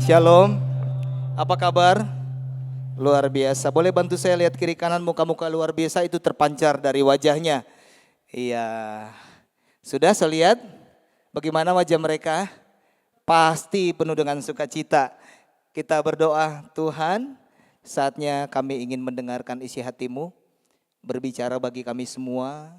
Shalom, apa kabar? Luar biasa, boleh bantu saya lihat kiri kanan muka-muka luar biasa itu terpancar dari wajahnya. Iya, sudah saya lihat bagaimana wajah mereka? Pasti penuh dengan sukacita. Kita berdoa, Tuhan saatnya kami ingin mendengarkan isi hatimu, berbicara bagi kami semua.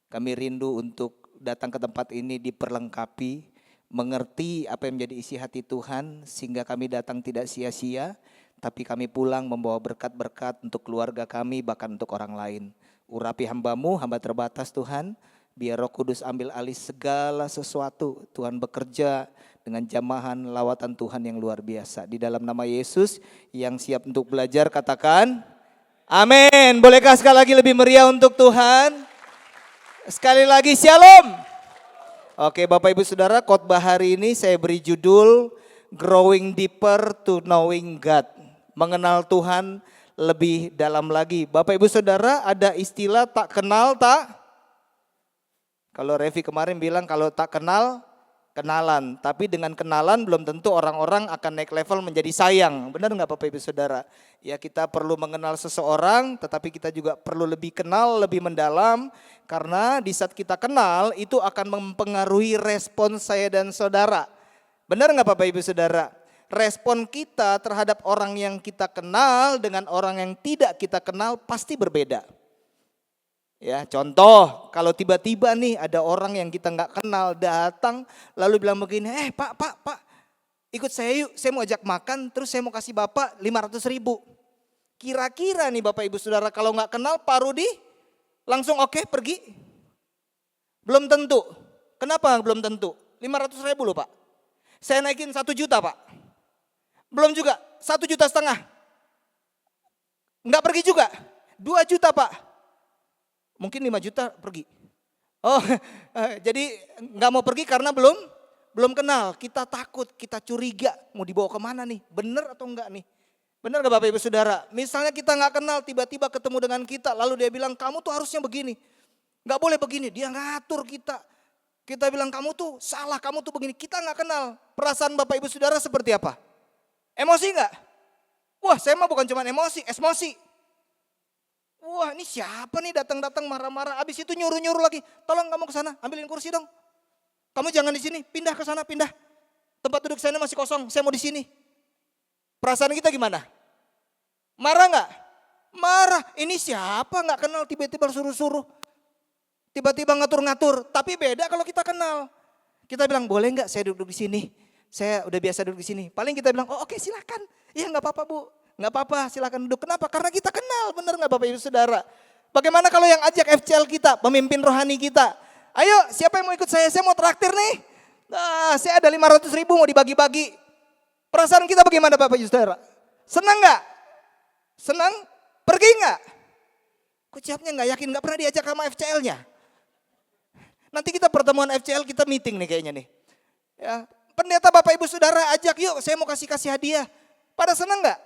Kami rindu untuk datang ke tempat ini diperlengkapi, mengerti apa yang menjadi isi hati Tuhan, sehingga kami datang tidak sia-sia, tapi kami pulang membawa berkat-berkat untuk keluarga kami, bahkan untuk orang lain. Urapi hambamu, hamba terbatas Tuhan, biar Roh Kudus ambil alih segala sesuatu. Tuhan bekerja dengan jamahan lawatan Tuhan yang luar biasa. Di dalam nama Yesus yang siap untuk belajar, katakan amin. Bolehkah sekali lagi lebih meriah untuk Tuhan? Sekali lagi shalom. Oke Bapak Ibu Saudara, khotbah hari ini saya beri judul Growing Deeper to Knowing God. Mengenal Tuhan lebih dalam lagi. Bapak Ibu Saudara, ada istilah tak kenal tak. Kalau Revi kemarin bilang kalau tak kenal, kenalan. Tapi dengan kenalan belum tentu orang-orang akan naik level menjadi sayang. Benar nggak Bapak Ibu Saudara? Ya, kita perlu mengenal seseorang, tetapi kita juga perlu lebih kenal, lebih mendalam. Karena di saat kita kenal itu akan mempengaruhi respon saya dan saudara. Benar nggak Bapak Ibu Saudara? Respon kita terhadap orang yang kita kenal dengan orang yang tidak kita kenal pasti berbeda. Ya, contoh kalau tiba-tiba nih ada orang yang kita nggak kenal datang lalu bilang begini, pak, ikut saya yuk, saya mau ajak makan terus saya mau kasih Bapak 500.000. Kira-kira nih Bapak Ibu Saudara kalau nggak kenal Pak Rudi langsung oke, pergi? Belum tentu. Kenapa belum tentu? 500.000 loh Pak. Saya naikin 1 juta Pak. Belum juga, 1,5 juta. Enggak pergi juga, 2 juta Pak. Mungkin 5 juta pergi. Oh, jadi enggak mau pergi karena belum kenal. Kita takut, kita curiga mau dibawa kemana nih, bener atau enggak nih. Benar gak Bapak Ibu Saudara? Misalnya kita gak kenal tiba-tiba ketemu dengan kita lalu dia bilang kamu tuh harusnya begini. Gak boleh begini, dia ngatur kita. Kita bilang kamu tuh salah, kamu tuh begini. Kita gak kenal. Perasaan Bapak Ibu Saudara seperti apa? Emosi gak? Wah saya mah bukan cuma emosi, esmosi. Wah ini siapa nih datang-datang marah-marah. Abis itu nyuruh-nyuruh lagi. Tolong kamu ke sana, ambilin kursi dong. Kamu jangan di sini, pindah ke sana, pindah. Tempat duduk saya masih kosong, saya mau di sini. Perasaan kita gimana? Marah gak? Marah. Ini siapa gak kenal tiba-tiba suruh-suruh. Tiba-tiba ngatur-ngatur. Tapi beda kalau kita kenal. Kita bilang boleh gak saya duduk di sini. Saya udah biasa duduk di sini. Paling kita bilang oh oke silakan. Iya gak apa-apa Bu. Gak apa-apa silakan duduk. Kenapa? Karena kita kenal. Benar gak Bapak Ibu Saudara? Bagaimana kalau yang ajak FCL kita. Pemimpin rohani kita. Ayo siapa yang mau ikut saya? Saya mau traktir nih. Nah, saya ada 500.000 mau dibagi-bagi. Perasaan kita bagaimana Bapak Ibu Saudara? Senang gak? Senang? Pergi gak? Kok jawabnya gak yakin, gak pernah diajak sama FCL-nya. Nanti kita pertemuan FCL kita meeting nih kayaknya nih. Ya, pendeta Bapak Ibu Saudara ajak yuk saya mau kasih hadiah. Pada senang gak?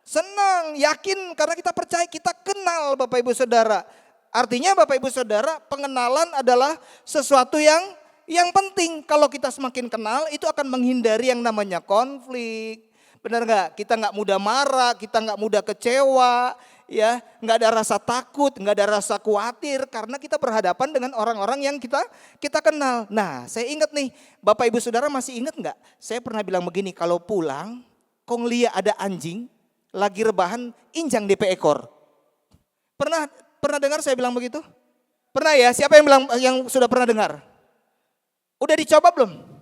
Senang, yakin karena kita percaya kita kenal Bapak Ibu Saudara. Artinya Bapak Ibu Saudara pengenalan adalah sesuatu yang penting. Kalau kita semakin kenal itu akan menghindari yang namanya konflik. Benar gak? Kita gak mudah marah, kita gak mudah kecewa, ya, gak ada rasa takut, gak ada rasa khawatir karena kita berhadapan dengan orang-orang yang kita kenal. Nah, saya ingat nih, Bapak Ibu Saudara masih ingat gak? Saya pernah bilang begini, kalau pulang, kok ngeliat ada anjing lagi rebahan, injang DP ekor. Pernah dengar saya bilang begitu? Pernah ya? Siapa yang bilang yang sudah pernah dengar? Udah dicoba belum?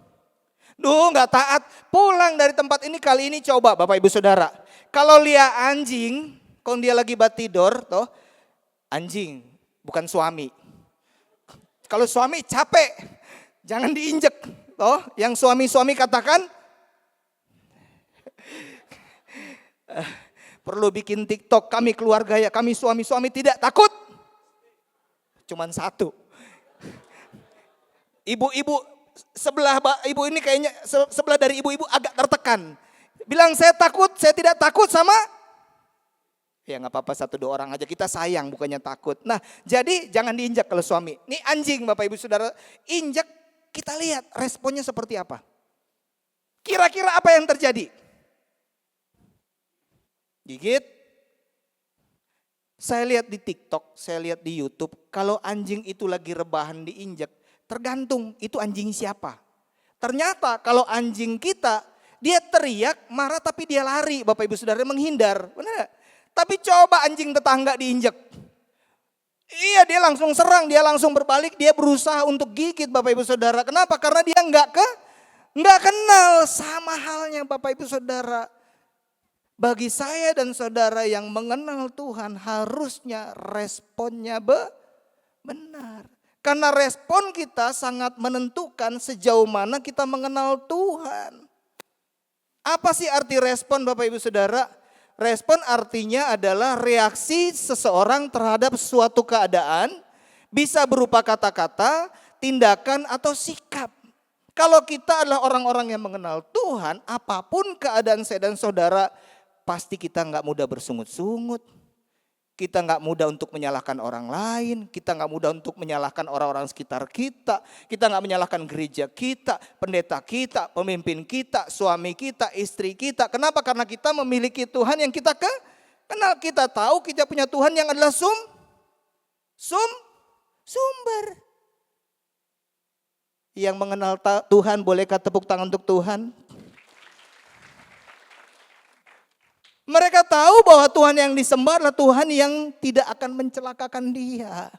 Duh gak taat, pulang dari tempat ini kali ini coba Bapak Ibu Saudara. Kalau lihat anjing, kalau dia lagi batidor, toh anjing bukan suami. Kalau suami capek, jangan diinjek. Toh yang suami-suami katakan, perlu bikin TikTok, kami keluarga ya, kami suami-suami tidak takut. Cuman satu. Ibu-ibu sebelah ibu ini kayaknya sebelah dari ibu-ibu agak tertekan. Bilang saya takut, saya tidak takut sama. Ya nggak apa-apa 1-2 orang aja kita sayang bukannya takut. Nah jadi jangan diinjak kalau suami. Ini anjing Bapak Ibu Saudara injak kita lihat responnya seperti apa. Kira-kira apa yang terjadi? Gigit. Saya lihat di TikTok, saya lihat di YouTube, kalau anjing itu lagi rebahan diinjak, tergantung itu anjing siapa. Ternyata kalau anjing kita, dia teriak, marah tapi dia lari, Bapak Ibu Saudara, menghindar. Benar gak? Tapi coba anjing tetangga diinjak. Iya, dia langsung serang, dia langsung berbalik, dia berusaha untuk gigit Bapak Ibu Saudara. Kenapa? Karena dia nggak kenal. Sama halnya Bapak Ibu Saudara. Bagi saya dan saudara yang mengenal Tuhan, harusnya responnya benar. Karena respon kita sangat menentukan sejauh mana kita mengenal Tuhan. Apa sih arti respon Bapak Ibu Saudara? Respon artinya adalah reaksi seseorang terhadap suatu keadaan, bisa berupa kata-kata, tindakan atau sikap. Kalau kita adalah orang-orang yang mengenal Tuhan, apapun keadaan saya dan saudara, pasti kita nggak mudah bersungut-sungut. Kita nggak mudah untuk menyalahkan orang lain. Kita nggak mudah untuk menyalahkan orang-orang sekitar kita. Kita nggak menyalahkan gereja kita, pendeta kita, pemimpin kita, suami kita, istri kita. Kenapa? Karena kita memiliki Tuhan yang kita kenal. Kita tahu kita punya Tuhan yang adalah sumber. Yang mengenal Tuhan, bolehkah tepuk tangan untuk Tuhan? Mereka tahu bahwa Tuhan yang disembah adalah Tuhan yang tidak akan mencelakakan dia.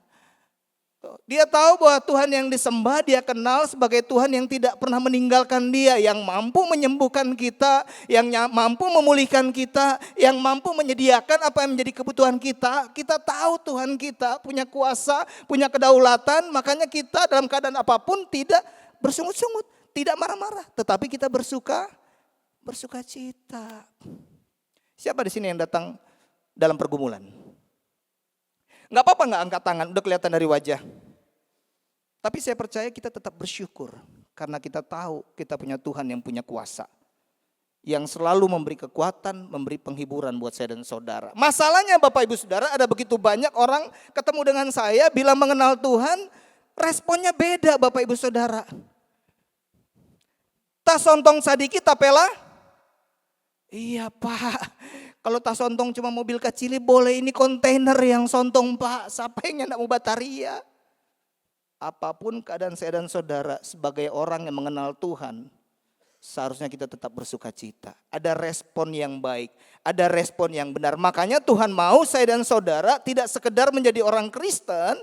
Dia tahu bahwa Tuhan yang disembah dia kenal sebagai Tuhan yang tidak pernah meninggalkan dia. Yang mampu menyembuhkan kita, yang mampu memulihkan kita, yang mampu menyediakan apa yang menjadi kebutuhan kita. Kita tahu Tuhan kita punya kuasa, punya kedaulatan. Makanya kita dalam keadaan apapun tidak bersungut-sungut, tidak marah-marah. Tetapi kita bersuka cita. Siapa di sini yang datang dalam pergumulan? Enggak apa-apa enggak angkat tangan, udah kelihatan dari wajah. Tapi saya percaya kita tetap bersyukur karena kita tahu kita punya Tuhan yang punya kuasa. Yang selalu memberi kekuatan, memberi penghiburan buat saya dan saudara. Masalahnya Bapak Ibu Saudara, ada begitu banyak orang ketemu dengan saya bilang mengenal Tuhan, responnya beda Bapak Ibu Saudara. Tas sontong sadiki tapela? Iya Pak, kalau tas sontong cuma mobil kecil boleh, ini kontainer yang sontong Pak. Siapa yang tidak mau bataria? Apapun keadaan saya dan saudara sebagai orang yang mengenal Tuhan, seharusnya kita tetap bersuka cita. Ada respon yang baik, ada respon yang benar. Makanya Tuhan mau saya dan saudara tidak sekedar menjadi orang Kristen,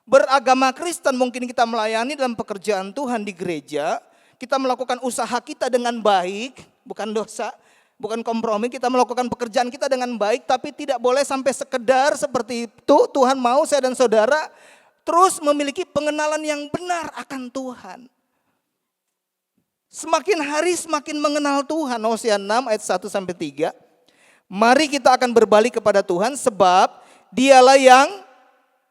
beragama Kristen, mungkin kita melayani dalam pekerjaan Tuhan di gereja, kita melakukan usaha kita dengan baik, bukan dosa. Bukan kompromi, kita melakukan pekerjaan kita dengan baik, tapi tidak boleh sampai sekedar seperti itu. Tuhan mau saya dan saudara terus memiliki pengenalan yang benar akan Tuhan. Semakin hari semakin mengenal Tuhan. Hosea 6 ayat 1-3. Mari kita akan berbalik kepada Tuhan sebab dialah yang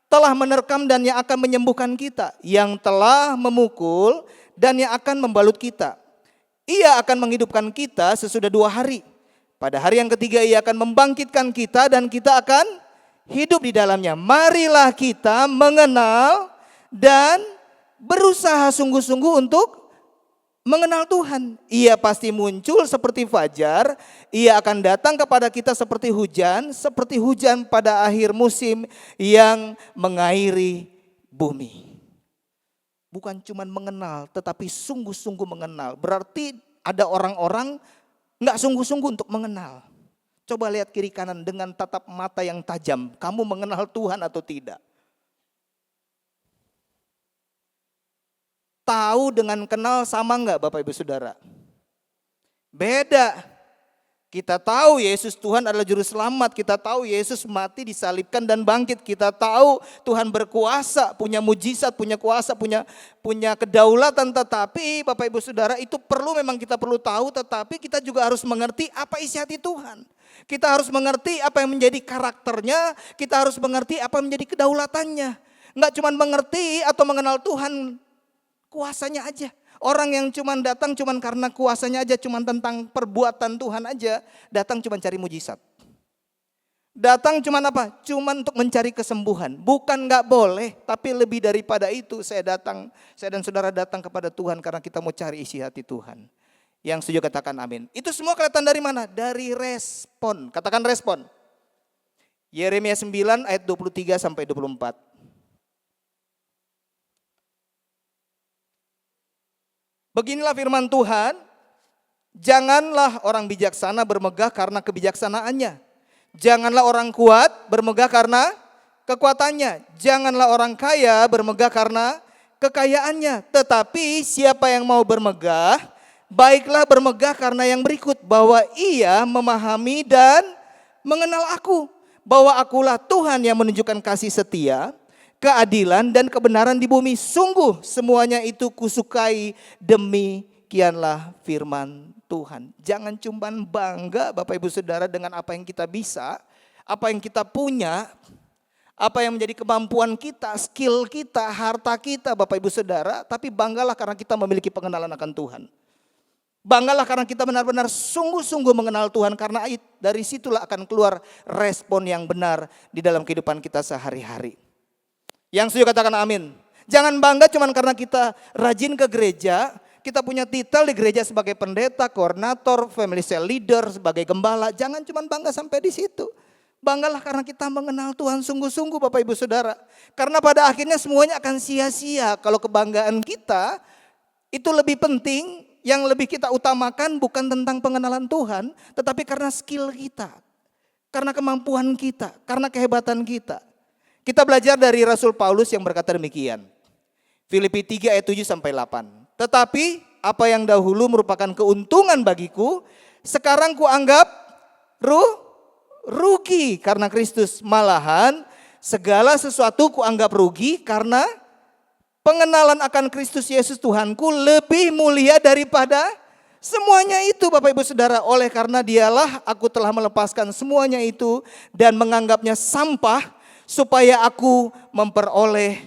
telah menerkam dan yang akan menyembuhkan kita. Yang telah memukul dan yang akan membalut kita. Ia akan menghidupkan kita sesudah 2 hari. Pada hari yang ketiga ia akan membangkitkan kita dan kita akan hidup di dalamnya. Marilah kita mengenal dan berusaha sungguh-sungguh untuk mengenal Tuhan. Ia pasti muncul seperti fajar. Ia akan datang kepada kita seperti hujan pada akhir musim yang mengairi bumi. Bukan cuma mengenal, tetapi sungguh-sungguh mengenal. Berarti ada orang-orang gak sungguh-sungguh untuk mengenal. Coba lihat kiri kanan dengan tatap mata yang tajam. Kamu mengenal Tuhan atau tidak? Tahu dengan kenal sama gak Bapak Ibu Saudara? Beda. Kita tahu Yesus Tuhan adalah juru selamat. Kita tahu Yesus mati, disalibkan dan bangkit. Kita tahu Tuhan berkuasa, punya mujizat, punya kuasa, punya kedaulatan. Tetapi Bapak Ibu Saudara, itu memang kita perlu tahu. Tetapi kita juga harus mengerti apa isi hati Tuhan. Kita harus mengerti apa yang menjadi karakternya. Kita harus mengerti apa yang menjadi kedaulatannya. Enggak cuma mengerti atau mengenal Tuhan kuasanya aja. Orang yang cuma datang cuma karena kuasanya aja, cuma tentang perbuatan Tuhan aja, datang cuma cari mujizat. Datang cuma apa? Cuma untuk mencari kesembuhan. Bukan gak boleh, tapi lebih daripada itu saya dan saudara datang kepada Tuhan karena kita mau cari isi hati Tuhan. Yang setuju katakan amin. Itu semua kelihatan dari mana? Dari respon. Katakan respon. Yeremia 9 ayat 23 sampai 24. Beginilah firman Tuhan, janganlah orang bijaksana bermegah karena kebijaksanaannya. Janganlah orang kuat bermegah karena kekuatannya. Janganlah orang kaya bermegah karena kekayaannya. Tetapi siapa yang mau bermegah, baiklah bermegah karena yang berikut, bahwa ia memahami dan mengenal aku, bahwa akulah Tuhan yang menunjukkan kasih setia, keadilan dan kebenaran di bumi. Sungguh semuanya itu kusukai, demikianlah firman Tuhan. Jangan cuma bangga Bapak Ibu Saudara dengan apa yang kita bisa, apa yang kita punya, apa yang menjadi kemampuan kita, skill kita, harta kita Bapak Ibu Saudara. Tapi banggalah karena kita memiliki pengenalan akan Tuhan. Banggalah karena kita benar-benar sungguh-sungguh mengenal Tuhan. Karena dari situlah akan keluar respon yang benar di dalam kehidupan kita sehari-hari. Yang setuju katakan amin. Jangan bangga cuma karena kita rajin ke gereja, kita punya titel di gereja sebagai pendeta, koordinator, family cell leader, sebagai gembala. Jangan cuma bangga sampai di situ. Banggalah karena kita mengenal Tuhan sungguh-sungguh Bapak Ibu Saudara. Karena pada akhirnya semuanya akan sia-sia kalau kebanggaan kita itu lebih penting, yang lebih kita utamakan bukan tentang pengenalan Tuhan, tetapi karena skill kita, karena kemampuan kita, karena kehebatan kita. Kita belajar dari Rasul Paulus yang berkata demikian. Filipi 3 ayat 7 sampai 8. Tetapi apa yang dahulu merupakan keuntungan bagiku, sekarang kuanggap rugi karena Kristus. Malahan segala sesuatu kuanggap rugi karena pengenalan akan Kristus Yesus Tuhanku lebih mulia daripada semuanya itu Bapak Ibu Saudara. Oleh karena dialah aku telah melepaskan semuanya itu dan menganggapnya sampah supaya aku memperoleh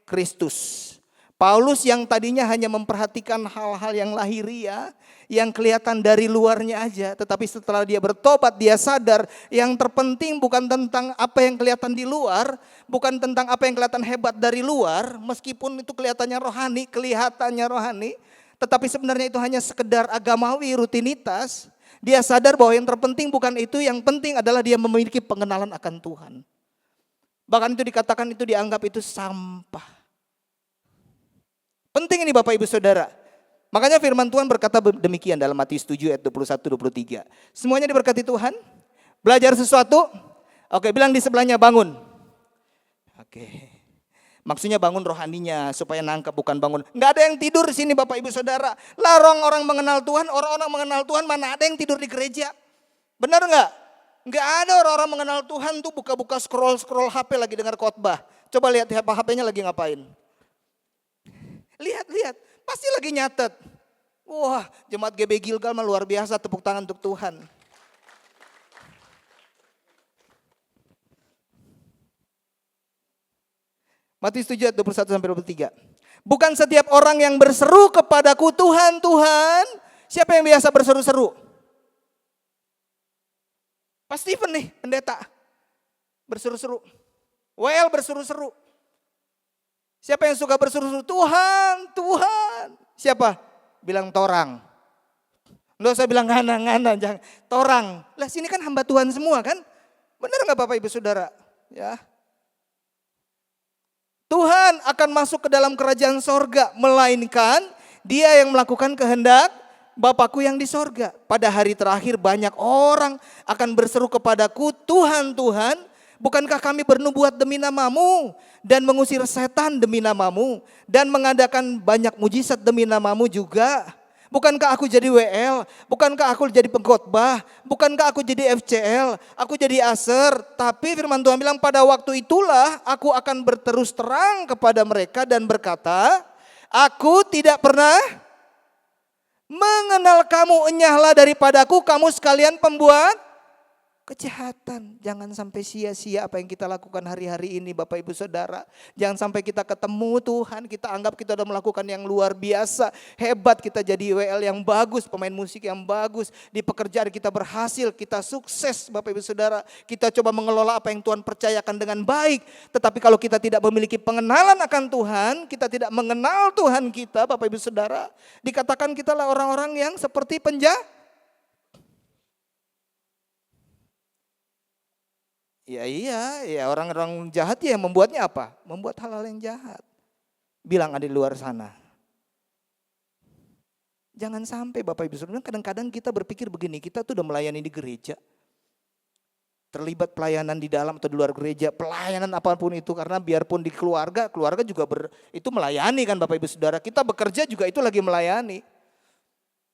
Kristus. Paulus yang tadinya hanya memperhatikan hal-hal yang lahiriah, yang kelihatan dari luarnya aja. Tetapi setelah dia bertobat, dia sadar yang terpenting bukan tentang apa yang kelihatan di luar, bukan tentang apa yang kelihatan hebat dari luar, meskipun itu kelihatannya rohani, tetapi sebenarnya itu hanya sekedar agamawi, rutinitas. Dia sadar bahwa yang terpenting bukan itu, yang penting adalah dia memiliki pengenalan akan Tuhan. Bahkan itu dikatakan itu dianggap itu sampah. Penting ini Bapak Ibu Saudara. Makanya firman Tuhan berkata demikian dalam Matius 7 ayat 21-23. Semuanya diberkati Tuhan. Belajar sesuatu. Oke, bilang di sebelahnya bangun. Oke. Maksudnya bangun rohaninya supaya nangkep, bukan bangun. Enggak ada yang tidur di sini Bapak Ibu Saudara. Larang orang mengenal Tuhan, orang-orang mengenal Tuhan, mana ada yang tidur di gereja? Benar enggak? Enggak ada orang-orang mengenal Tuhan tuh buka-buka scroll HP lagi dengar khotbah. Coba lihat HP-nya lagi ngapain. Lihat, pasti lagi nyatet. Wah, jemaat GB Gilgal mah luar biasa, tepuk tangan untuk Tuhan. Matius 7 ayat 21-23. Bukan setiap orang yang berseru kepadaku Tuhan, Tuhan. Siapa yang biasa berseru-seru? Pak Stephen nih, pendeta. Berseru-seru. WL berseru-seru. Siapa yang suka berseru-seru? Tuhan, Tuhan. Siapa? Bilang torang. Nggak usah bilang ngana-ngana, jangan. Torang. Lah sini kan hamba Tuhan semua kan? Benar nggak Bapak Ibu Saudara? Ya. Tuhan akan masuk ke dalam kerajaan sorga, melainkan dia yang melakukan kehendak Bapakku yang di sorga. Pada hari terakhir banyak orang akan berseru kepadaku, Tuhan, Tuhan, bukankah kami bernubuat demi namamu dan mengusir setan demi namamu dan mengadakan banyak mujizat demi namamu juga? Bukankah aku jadi WL? Bukankah aku jadi pengkhotbah? Bukankah aku jadi FCL? Aku jadi aser? Tapi firman Tuhan bilang pada waktu itulah aku akan berterus terang kepada mereka dan berkata, aku tidak pernah mengenal kamu, enyahlah daripadaku kamu sekalian pembuat Kejahatan. Jangan sampai sia-sia apa yang kita lakukan hari-hari ini Bapak Ibu Saudara. Jangan sampai kita ketemu Tuhan, kita anggap kita udah melakukan yang luar biasa. Hebat, kita jadi WL yang bagus, pemain musik yang bagus. Di pekerjaan kita berhasil, kita sukses Bapak Ibu Saudara. Kita coba mengelola apa yang Tuhan percayakan dengan baik. Tetapi kalau kita tidak memiliki pengenalan akan Tuhan, kita tidak mengenal Tuhan kita Bapak Ibu Saudara. Dikatakan kita lah orang-orang yang seperti penjahat. Ya orang-orang jahat ya membuatnya apa? Membuat hal-hal yang jahat. Bilang ada di luar sana. Jangan sampai Bapak Ibu Saudara, kadang-kadang kita berpikir begini, kita tuh udah melayani di gereja. Terlibat pelayanan di dalam atau di luar gereja, pelayanan apapun itu, karena biarpun di keluarga juga itu melayani kan Bapak Ibu Saudara. Kita bekerja juga itu lagi melayani.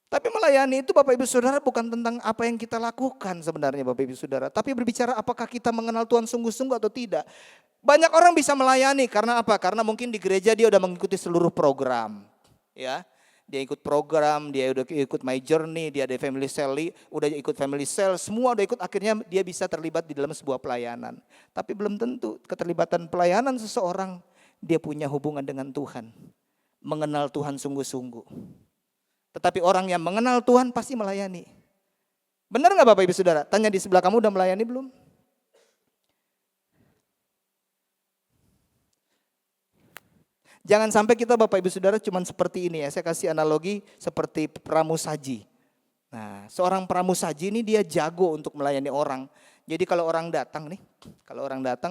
Tapi melayani itu Bapak Ibu Saudara bukan tentang apa yang kita lakukan sebenarnya Bapak Ibu Saudara. Tapi berbicara apakah kita mengenal Tuhan sungguh-sungguh atau tidak. Banyak orang bisa melayani karena apa? Karena mungkin di gereja dia udah mengikuti seluruh program. Ya, dia ikut program, dia udah ikut My Journey, dia ada Family Cell, udah ikut Family Cell, semua udah ikut, akhirnya dia bisa terlibat di dalam sebuah pelayanan. Tapi belum tentu keterlibatan pelayanan seseorang dia punya hubungan dengan Tuhan. Mengenal Tuhan sungguh-sungguh. Tetapi orang yang mengenal Tuhan pasti melayani. Benar gak Bapak Ibu Saudara? Tanya di sebelah kamu, udah melayani belum? Jangan sampai kita Bapak Ibu Saudara cuman seperti ini ya. Saya kasih analogi seperti pramusaji. Nah, seorang pramusaji ini dia jago untuk melayani orang. Jadi kalau orang datang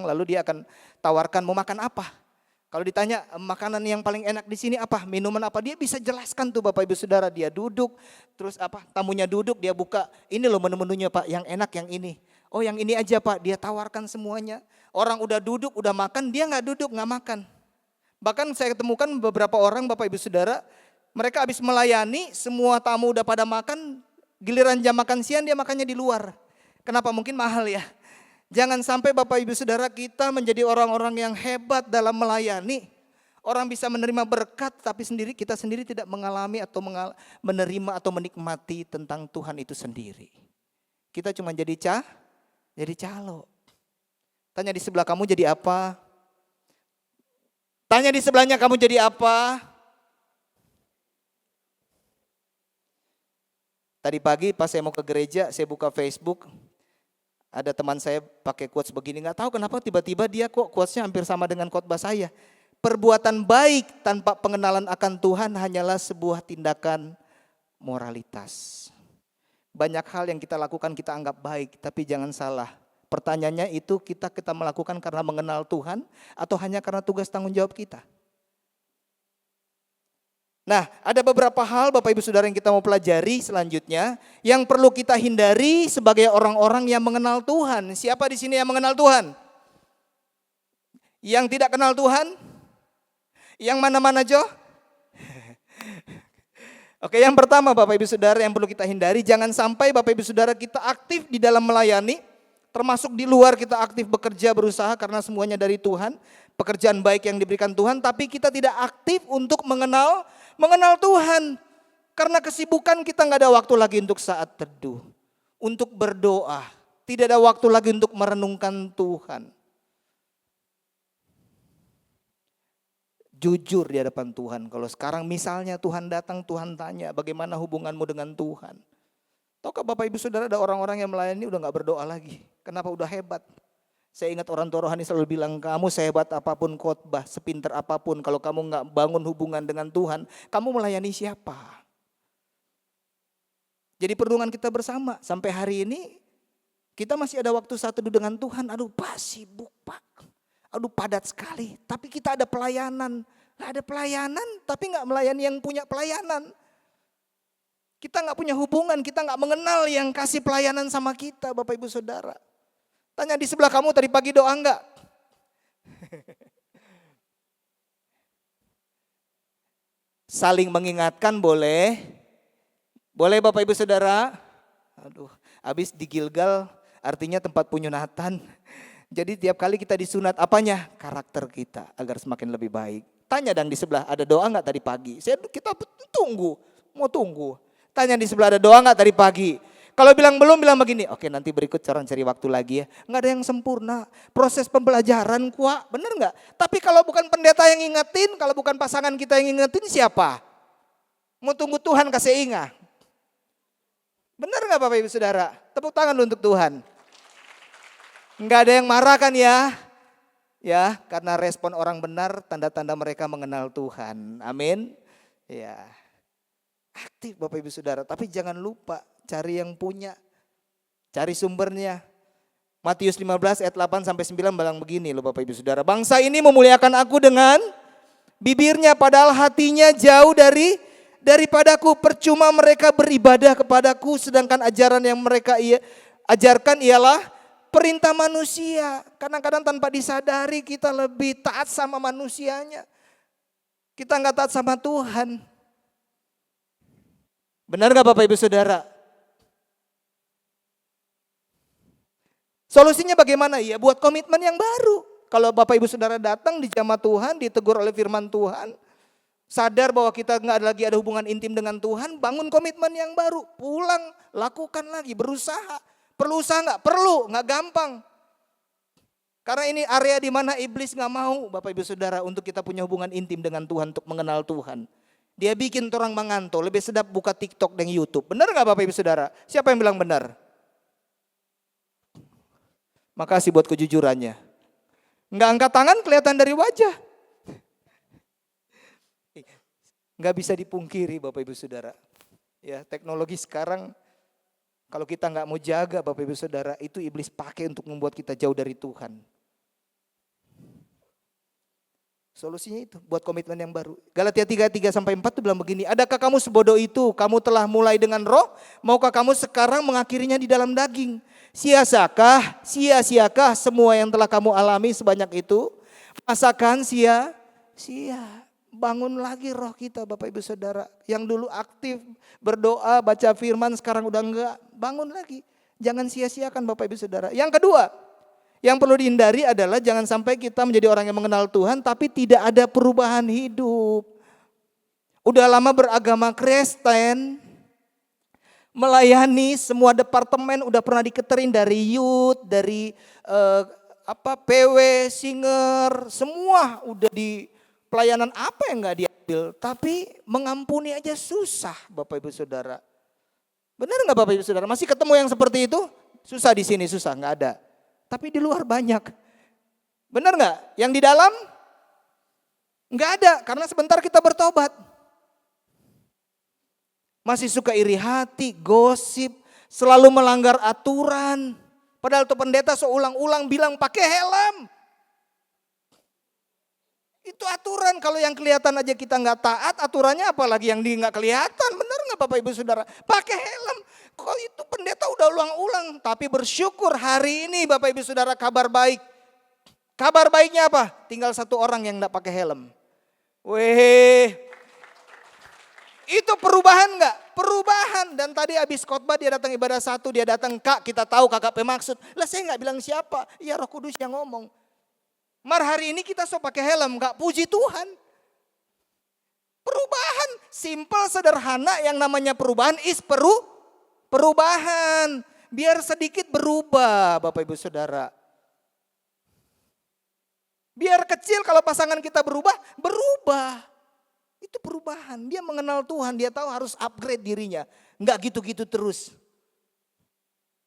lalu dia akan tawarkan mau makan apa? Kalau ditanya makanan yang paling enak di sini apa, minuman apa, dia bisa jelaskan tuh Bapak Ibu Saudara. Dia duduk, terus tamunya duduk, dia buka, ini loh menu-menunya Pak, yang enak yang ini. Oh yang ini aja Pak, dia tawarkan semuanya. Orang udah duduk, udah makan, dia nggak duduk, nggak makan. Bahkan saya ketemukan beberapa orang Bapak Ibu Saudara, mereka habis melayani, semua tamu udah pada makan, giliran jam makan siang dia makannya di luar. Kenapa? Mungkin mahal ya. Jangan sampai Bapak Ibu Saudara kita menjadi orang-orang yang hebat dalam melayani. Orang bisa menerima berkat tapi kita sendiri tidak mengalami atau menerima atau menikmati tentang Tuhan itu sendiri. Kita cuma jadi calo. Tanya di sebelah kamu jadi apa? Tanya di sebelahnya kamu jadi apa? Tadi pagi pas saya mau ke gereja, saya buka Facebook. Ada teman saya pakai quotes begini, gak tahu kenapa tiba-tiba dia kok quotesnya hampir sama dengan khotbah saya. Perbuatan baik tanpa pengenalan akan Tuhan hanyalah sebuah tindakan moralitas. Banyak hal yang kita lakukan kita anggap baik, tapi jangan salah. Pertanyaannya itu kita melakukan karena mengenal Tuhan atau hanya karena tugas tanggung jawab kita? Nah, ada beberapa hal Bapak Ibu Saudara yang kita mau pelajari selanjutnya yang perlu kita hindari sebagai orang-orang yang mengenal Tuhan. Siapa di sini yang mengenal Tuhan? Yang tidak kenal Tuhan? Yang mana-mana Jo? Oke, yang pertama Bapak Ibu Saudara yang perlu kita hindari, jangan sampai Bapak Ibu Saudara kita aktif di dalam melayani, termasuk di luar kita aktif bekerja berusaha karena semuanya dari Tuhan, pekerjaan baik yang diberikan Tuhan, tapi kita tidak aktif untuk mengenal Tuhan. Karena kesibukan kita gak ada waktu lagi untuk saat teduh, untuk berdoa. Tidak ada waktu lagi untuk merenungkan Tuhan. Jujur di hadapan Tuhan. Kalau sekarang misalnya Tuhan datang, Tuhan tanya bagaimana hubunganmu dengan Tuhan. Tahukah Bapak Ibu Saudara ada orang-orang yang melayani udah gak berdoa lagi. Kenapa? Udah hebat. Saya ingat orang tua rohani selalu bilang, kamu sehebat apapun khotbah, sepinter apapun, kalau kamu gak bangun hubungan dengan Tuhan, kamu melayani siapa? Jadi perlindungan kita bersama, sampai hari ini kita masih ada waktu saat teduh dengan Tuhan. Aduh Pak, sibuk Pak, aduh padat sekali, tapi kita ada pelayanan. Ada pelayanan tapi gak melayani yang punya pelayanan. Kita gak punya hubungan, kita gak mengenal yang kasih pelayanan sama kita Bapak Ibu Saudara. Tanya di sebelah kamu tadi pagi doa enggak? Saling mengingatkan boleh. Boleh Bapak Ibu Saudara. Aduh, habis di Gilgal artinya tempat penyunatan. Jadi tiap kali kita disunat apanya? Karakter kita agar semakin lebih baik. Tanya dong di sebelah, ada doa enggak tadi pagi? Kita tunggu, mau tunggu. Tanya di sebelah, ada doa enggak tadi pagi? Kalau bilang belum, bilang begini, oke nanti berikut orang cari waktu lagi ya. Nggak ada yang sempurna, proses pembelajaran kuat, bener nggak? Tapi kalau bukan pendeta yang ingetin, kalau bukan pasangan kita yang ingetin, siapa? Mau tunggu Tuhan kasih ingat. Bener nggak Bapak Ibu Saudara? Tepuk tangan dulu untuk Tuhan. Nggak ada yang marah kan ya? Ya, karena respon orang benar, tanda-tanda mereka mengenal Tuhan. Amin. Ya, aktif Bapak Ibu Saudara, tapi jangan lupa cari yang punya, cari sumbernya. Matius 15 ayat 8 sampai 9 bilang begini loh Bapak Ibu Saudara. Bangsa ini memuliakan aku dengan bibirnya padahal hatinya jauh daripadaku. Percuma mereka beribadah kepadaku sedangkan ajaran yang mereka ajarkan ialah perintah manusia. Kadang-kadang tanpa disadari kita lebih taat sama manusianya. Kita nggak taat sama Tuhan. Benar nggak Bapak Ibu Saudara? Solusinya bagaimana? Ya buat komitmen yang baru. Kalau Bapak Ibu Saudara datang di jamaah Tuhan, ditegur oleh firman Tuhan, sadar bahwa kita nggak lagi ada hubungan intim dengan Tuhan, bangun komitmen yang baru. Pulang, lakukan lagi, berusaha. Perlu usaha nggak? Perlu, nggak gampang. Karena ini area di mana iblis nggak mau Bapak Ibu Saudara untuk kita punya hubungan intim dengan Tuhan, untuk mengenal Tuhan. Dia bikin orang mengantuk, lebih sedap buka TikTok dan YouTube. Benar nggak Bapak Ibu Saudara? Siapa yang bilang benar? Makasih buat kejujurannya. Nggak angkat tangan kelihatan dari wajah. Nggak bisa dipungkiri Bapak Ibu Saudara. Ya, teknologi sekarang kalau kita nggak mau jaga Bapak Ibu Saudara, itu iblis pakai untuk membuat kita jauh dari Tuhan. Solusinya itu buat komitmen yang baru. Galatia 3:3 sampai 4 itu bilang begini, adakah kamu sebodoh itu? Kamu telah mulai dengan roh, maukah kamu sekarang mengakhirinya di dalam daging? Sia-siakah semua yang telah kamu alami sebanyak itu? Masakan sia-sia. Bangun lagi roh kita Bapak Ibu Saudara. Yang dulu aktif berdoa, baca firman, sekarang udah enggak. Bangun lagi. Jangan sia-siakan Bapak Ibu Saudara. Yang kedua, yang perlu dihindari adalah jangan sampai kita menjadi orang yang mengenal Tuhan tapi tidak ada perubahan hidup. Udah lama beragama Kristen, melayani semua departemen, udah pernah diketerin dari youth, dari PW, singer, semua udah di pelayanan apa yang nggak diambil. Tapi mengampuni aja susah Bapak Ibu Saudara. Benar nggak Bapak Ibu Saudara? Masih ketemu yang seperti itu? Susah di sini, susah, nggak ada. Tapi di luar banyak. Benar nggak? Yang di dalam nggak ada, karena sebentar kita bertobat. Masih suka iri hati, gosip, selalu melanggar aturan. Padahal tuh pendeta seulang-ulang bilang pakai helm. Itu aturan, kalau yang kelihatan aja kita nggak taat, aturannya apalagi yang nggak kelihatan. Benar nggak Bapak Ibu Saudara? Pakai helm. Kok itu pendeta udah ulang-ulang. Tapi bersyukur hari ini Bapak Ibu Saudara kabar baik. Kabar baiknya apa? Tinggal satu orang yang nggak pakai helm. Weh, itu perubahan nggak? Perubahan. Dan tadi habis khotbah dia datang ibadah satu, dia datang, Kak kita tahu kakak pemaksud. Lah saya nggak bilang siapa, ya Roh Kudus yang ngomong. Mar hari ini kita so pakai helm, nggak puji Tuhan. Perubahan, simple sederhana yang namanya perubahan perubahan. Biar sedikit berubah Bapak Ibu Saudara. Biar kecil kalau pasangan kita berubah. Itu perubahan, dia mengenal Tuhan, dia tahu harus upgrade dirinya. Nggak gitu-gitu terus.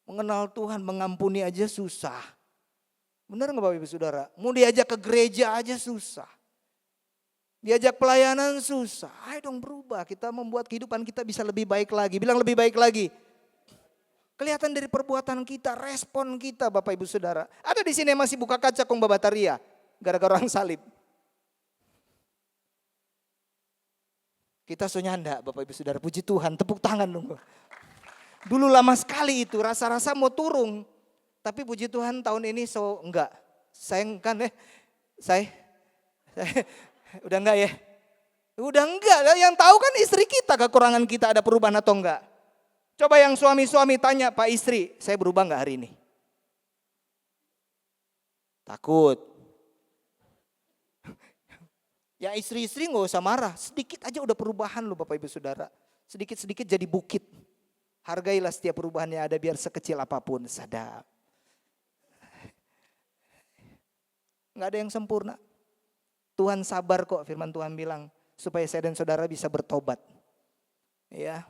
Mengenal Tuhan, mengampuni aja susah. Benar nggak Bapak Ibu Saudara? Mau diajak ke gereja aja susah. Diajak pelayanan susah. Ayo dong berubah, kita membuat kehidupan kita bisa lebih baik lagi. Bilang lebih baik lagi. Kelihatan dari perbuatan kita, respon kita Bapak Ibu Saudara. Ada di sini yang masih buka kaca kong babataria. Gara-gara orang salib. Kita so nyanda Bapak Ibu Saudara, puji Tuhan, tepuk tangan dong. Dulu lama sekali itu, rasa-rasa mau turun. Tapi puji Tuhan tahun ini so enggak. Sayang kan saya udah enggak ya? Udah enggak, yang tahu kan istri kita kekurangan kita ada perubahan atau enggak. Coba yang suami-suami tanya Pak istri, saya berubah enggak hari ini? Takut. Ya istri-istri gak usah marah, sedikit aja udah perubahan loh Bapak Ibu Saudara. Sedikit-sedikit jadi bukit. Hargailah setiap perubahan yang ada biar sekecil apapun. Sadar. Nggak ada yang sempurna. Tuhan sabar kok, firman Tuhan bilang. Supaya saya dan saudara bisa bertobat. Ya.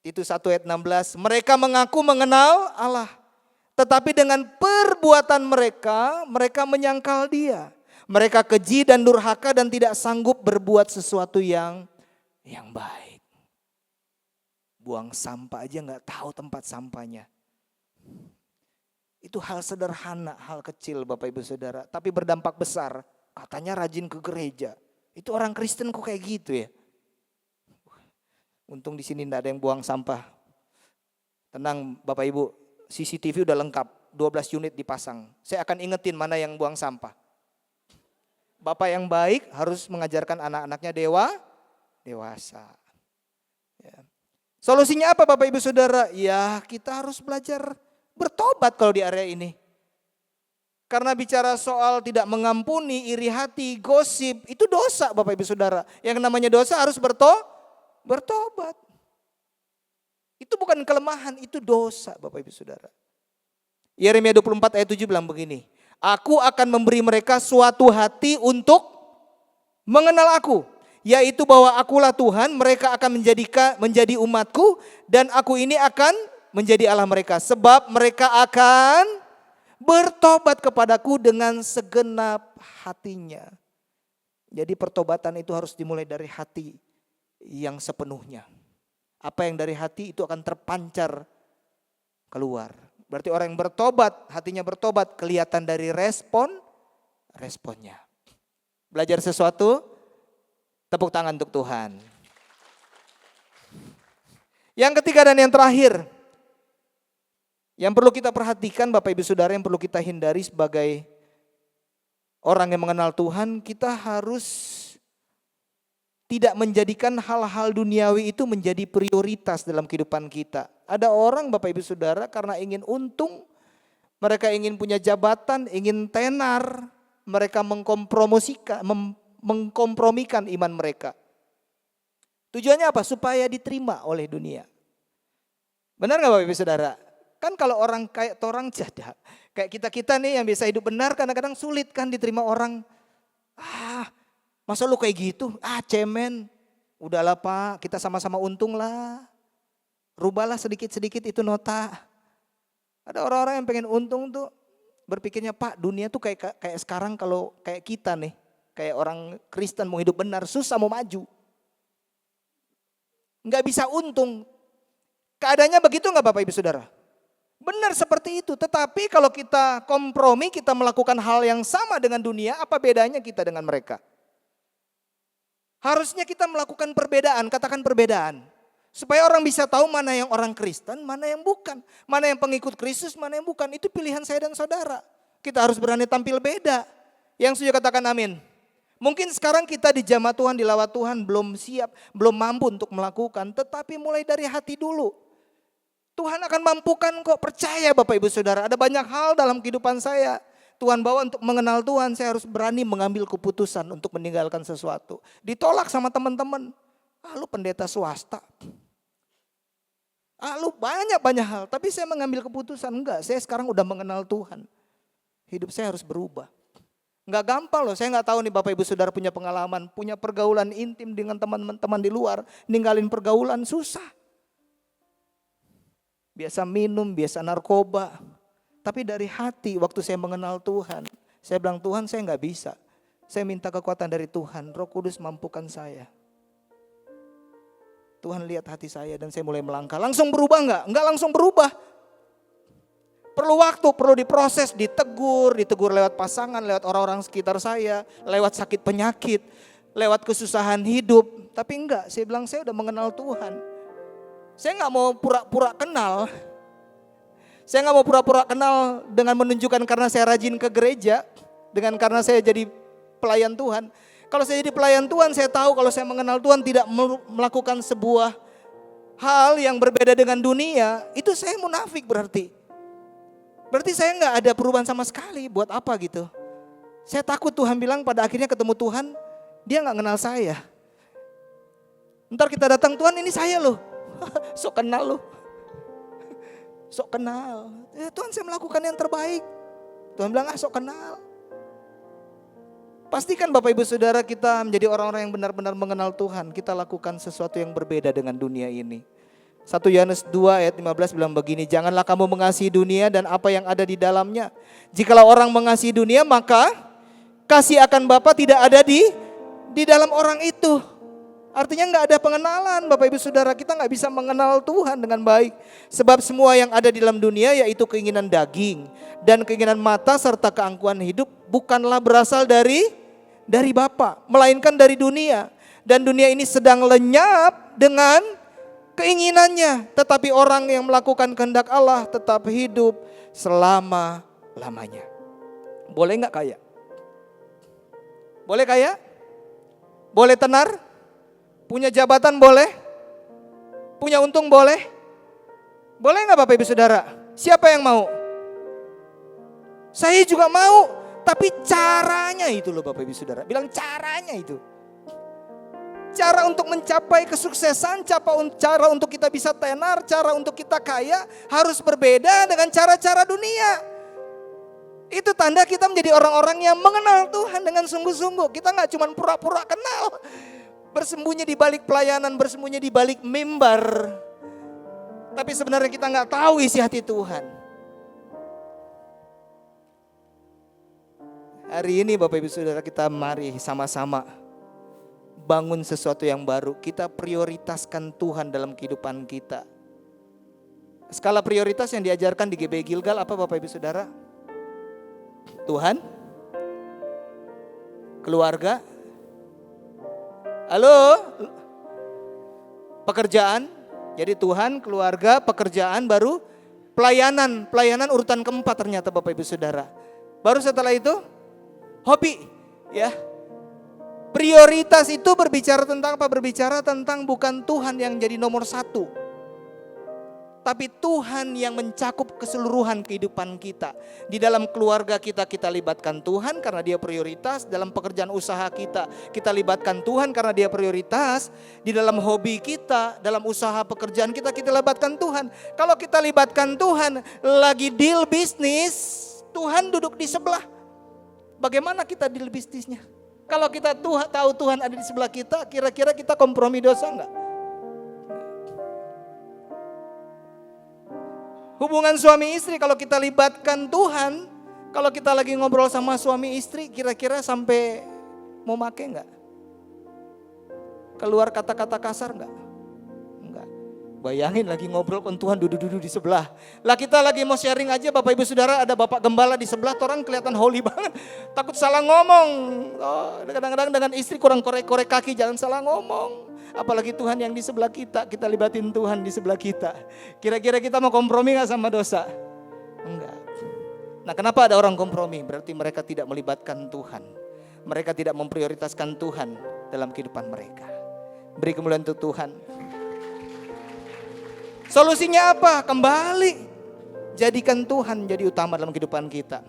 Itu 1 ayat 16. Mereka mengaku mengenal Allah. Tetapi dengan perbuatan mereka, mereka menyangkal Dia. Mereka keji dan durhaka dan tidak sanggup berbuat sesuatu yang baik. Buang sampah aja nggak tahu tempat sampahnya. Itu hal sederhana, hal kecil Bapak Ibu Saudara. Tapi berdampak besar. Katanya rajin ke gereja. Itu orang Kristen kok kayak gitu ya. Untung di sini enggak ada yang buang sampah. Tenang Bapak Ibu, CCTV udah lengkap, 12 unit dipasang. Saya akan ingetin mana yang buang sampah. Bapak yang baik harus mengajarkan anak-anaknya dewasa. Ya. Solusinya apa Bapak Ibu Saudara? Ya kita harus belajar bertobat kalau di area ini. Karena bicara soal tidak mengampuni, iri hati, gosip, itu dosa Bapak Ibu Saudara. Yang namanya dosa harus bertobat. Itu bukan kelemahan, itu dosa Bapak Ibu Saudara. Yeremia 24 ayat 7 bilang begini. Aku akan memberi mereka suatu hati untuk mengenal aku. Yaitu bahwa akulah Tuhan, mereka akan menjadi umatku. Dan aku ini akan menjadi Allah mereka. Sebab mereka akan bertobat kepadaku dengan segenap hatinya. Jadi pertobatan itu harus dimulai dari hati yang sepenuhnya. Apa yang dari hati itu akan terpancar keluar. Berarti orang yang bertobat, hatinya bertobat, kelihatan dari responnya. Belajar sesuatu, tepuk tangan untuk Tuhan. Yang ketiga dan yang terakhir, yang perlu kita perhatikan Bapak Ibu Saudara, yang perlu kita hindari sebagai orang yang mengenal Tuhan, kita harus tidak menjadikan hal-hal duniawi itu menjadi prioritas dalam kehidupan kita. Ada orang Bapak Ibu Saudara karena ingin untung, mereka ingin punya jabatan, ingin tenar, mereka mengkompromikan iman mereka. Tujuannya apa? Supaya diterima oleh dunia. Benar gak Bapak Ibu Saudara? Kan kalau orang kayak orang jadah, kayak kita-kita nih yang bisa hidup benar kadang-kadang sulit kan diterima orang. Masa lu kayak gitu? Cemen. Udahlah Pak, kita sama-sama untung lah. Rubahlah sedikit-sedikit itu nota. Ada orang-orang yang pengen untung tuh berpikirnya Pak dunia tuh kayak sekarang kalau kayak kita nih. Kayak orang Kristen mau hidup benar susah mau maju. Nggak bisa untung. Keadaannya begitu nggak Bapak Ibu Saudara? Benar seperti itu. Tetapi kalau kita kompromi, kita melakukan hal yang sama dengan dunia, apa bedanya kita dengan mereka? Harusnya kita melakukan perbedaan, katakan perbedaan. Supaya orang bisa tahu mana yang orang Kristen, mana yang bukan. Mana yang pengikut Kristus, mana yang bukan. Itu pilihan saya dan saudara. Kita harus berani tampil beda. Yang setuju katakan amin. Mungkin sekarang kita di jamaah Tuhan, di lawat Tuhan belum siap, belum mampu untuk melakukan. Tetapi mulai dari hati dulu. Tuhan akan mampukan kok, percaya Bapak Ibu Saudara. Ada banyak hal dalam kehidupan saya. Tuhan bawa untuk mengenal Tuhan, saya harus berani mengambil keputusan untuk meninggalkan sesuatu. Ditolak sama teman-teman. Lu pendeta swasta. Lu banyak hal. Tapi saya mengambil keputusan, enggak. Saya sekarang udah mengenal Tuhan. Hidup saya harus berubah. Enggak gampang loh, saya enggak tahu nih Bapak Ibu Saudara punya pengalaman. Punya pergaulan intim dengan teman-teman di luar. Ninggalin pergaulan susah. Biasa minum, biasa narkoba. Tapi dari hati waktu saya mengenal Tuhan, saya bilang Tuhan saya nggak bisa. Saya minta kekuatan dari Tuhan, Roh Kudus mampukan saya. Tuhan lihat hati saya dan saya mulai melangkah. Langsung berubah nggak? Nggak langsung berubah. Perlu waktu, perlu diproses, ditegur lewat pasangan, lewat orang-orang sekitar saya, lewat sakit penyakit, lewat kesusahan hidup. Tapi enggak, saya bilang saya udah mengenal Tuhan. Saya nggak mau pura-pura kenal. Saya nggak mau pura-pura kenal dengan menunjukkan karena saya rajin ke gereja, dengan karena saya jadi pelayan Tuhan. Kalau saya jadi pelayan Tuhan, saya tahu kalau saya mengenal Tuhan tidak melakukan sebuah hal yang berbeda dengan dunia, itu saya munafik berarti. Berarti saya nggak ada perubahan sama sekali. Buat apa gitu? Saya takut Tuhan bilang pada akhirnya ketemu Tuhan, dia nggak kenal saya. Ntar kita datang Tuhan ini saya loh, sok kenal loh. sok kenal. Tuhan saya melakukan yang terbaik. Tuhan bilang sok kenal. Pastikan Bapak Ibu Saudara kita menjadi orang-orang yang benar-benar mengenal Tuhan. Kita lakukan sesuatu yang berbeda dengan dunia ini. 1 Yohanes 2 ayat 15 bilang begini, janganlah kamu mengasihi dunia dan apa yang ada di dalamnya. Jikalau orang mengasihi dunia, maka kasih akan Bapa tidak ada di dalam orang itu. Artinya gak ada pengenalan Bapak Ibu Saudara, kita gak bisa mengenal Tuhan dengan baik. Sebab semua yang ada di dalam dunia yaitu keinginan daging dan keinginan mata serta keangkuhan hidup bukanlah berasal dari Bapa, melainkan dari dunia. Dan dunia ini sedang lenyap dengan keinginannya, tetapi orang yang melakukan kehendak Allah tetap hidup selama-lamanya. Boleh gak kaya? Boleh kaya? Boleh tenar? Punya jabatan boleh? Punya untung boleh? Boleh gak Bapak Ibu Saudara? Siapa yang mau? Saya juga mau, tapi caranya itu loh Bapak Ibu Saudara. Bilang caranya itu. Cara untuk mencapai kesuksesan, cara untuk kita bisa tenar, cara untuk kita kaya harus berbeda dengan cara-cara dunia. Itu tanda kita menjadi orang-orang yang mengenal Tuhan dengan sungguh-sungguh. Kita gak cuma pura-pura kenal, bersembunyi di balik pelayanan, bersembunyi di balik mimbar. Tapi sebenarnya kita gak tahu isi hati Tuhan. Hari ini Bapak Ibu Saudara kita mari sama-sama bangun sesuatu yang baru. Kita prioritaskan Tuhan dalam kehidupan kita. Skala prioritas yang diajarkan di GBI Gilgal apa Bapak Ibu Saudara? Tuhan, keluarga, halo, pekerjaan. Jadi Tuhan, keluarga, pekerjaan, baru pelayanan. Pelayanan urutan keempat ternyata Bapak Ibu Saudara. Baru setelah itu hobi, ya. Prioritas itu berbicara tentang apa? Berbicara tentang bukan Tuhan yang jadi nomor satu, tapi Tuhan yang mencakup keseluruhan kehidupan kita. Di dalam keluarga kita libatkan Tuhan karena dia prioritas. Dalam pekerjaan usaha kita libatkan Tuhan karena dia prioritas. Di dalam hobi kita, dalam usaha pekerjaan kita libatkan Tuhan. Kalau kita libatkan Tuhan, lagi deal bisnis, Tuhan duduk di sebelah. Bagaimana kita deal bisnisnya? Kalau kita tahu Tuhan ada di sebelah kita, kira-kira kita kompromi dosa enggak? Hubungan suami istri kalau kita libatkan Tuhan, kalau kita lagi ngobrol sama suami istri, kira-kira sampai mau make enggak? Keluar kata-kata kasar enggak? Enggak. Bayangin lagi ngobrol kan Tuhan duduk-duduk di sebelah. Lah kita lagi mau sharing aja Bapak Ibu Saudara, ada Bapak Gembala di sebelah, orang kelihatan holy banget. Takut salah ngomong. Oh, kadang-kadang dengan istri kurang korek-korek kaki, jangan salah ngomong. Apalagi Tuhan yang di sebelah kita libatin Tuhan di sebelah kita. Kira-kira kita mau kompromi gak sama dosa? Enggak. Nah kenapa ada orang kompromi? Berarti mereka tidak melibatkan Tuhan. Mereka tidak memprioritaskan Tuhan dalam kehidupan mereka. Beri kemuliaan untuk Tuhan. Solusinya apa? Kembali. Jadikan Tuhan jadi utama dalam kehidupan kita.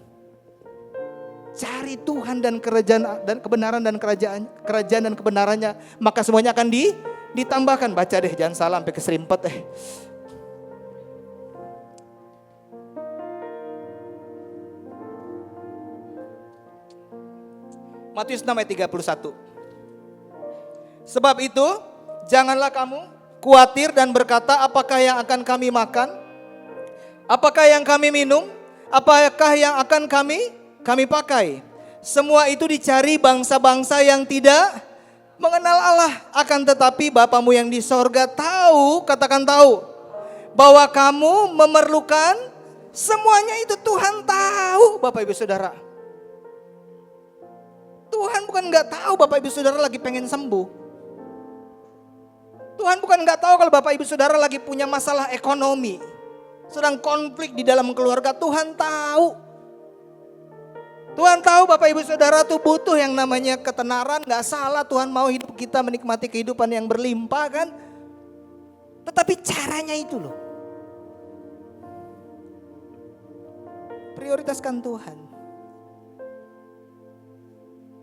Cari Tuhan dan kerajaan dan kebenaran dan kerajaan dan kebenarannya, maka semuanya akan ditambahkan. Baca deh, jangan salah sampai keserimpet Matius 6 ayat 31. Sebab itu, janganlah kamu khawatir dan berkata, apakah yang akan kami makan? Apakah yang kami minum? Apakah yang akan kami pakai? Semua itu dicari bangsa-bangsa yang tidak mengenal Allah. Akan tetapi Bapamu yang di sorga tahu, katakan tahu, bahwa kamu memerlukan semuanya itu. Tuhan tahu Bapak Ibu Saudara. Tuhan bukan gak tahu Bapak Ibu Saudara lagi pengen sembuh. Tuhan bukan gak tahu kalau Bapak Ibu Saudara lagi punya masalah ekonomi, sedang konflik di dalam keluarga. Tuhan tahu. Tuhan tahu Bapak Ibu Saudara tuh butuh yang namanya ketenaran. Gak salah Tuhan mau hidup kita menikmati kehidupan yang berlimpah kan. Tetapi caranya itu loh. Prioritaskan Tuhan.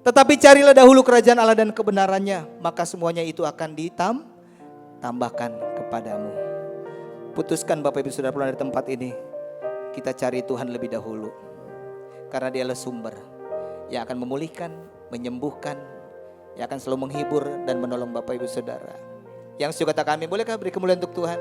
Tetapi carilah dahulu kerajaan Allah dan kebenarannya, maka semuanya itu akan ditambahkan kepadamu. Putuskan Bapak Ibu Saudara pulang dari tempat ini, kita cari Tuhan lebih dahulu. Karena Dialah sumber yang akan memulihkan, menyembuhkan, yang akan selalu menghibur dan menolong Bapak Ibu Saudara. Yang suka kata kami, bolehkah beri kemuliaan untuk Tuhan?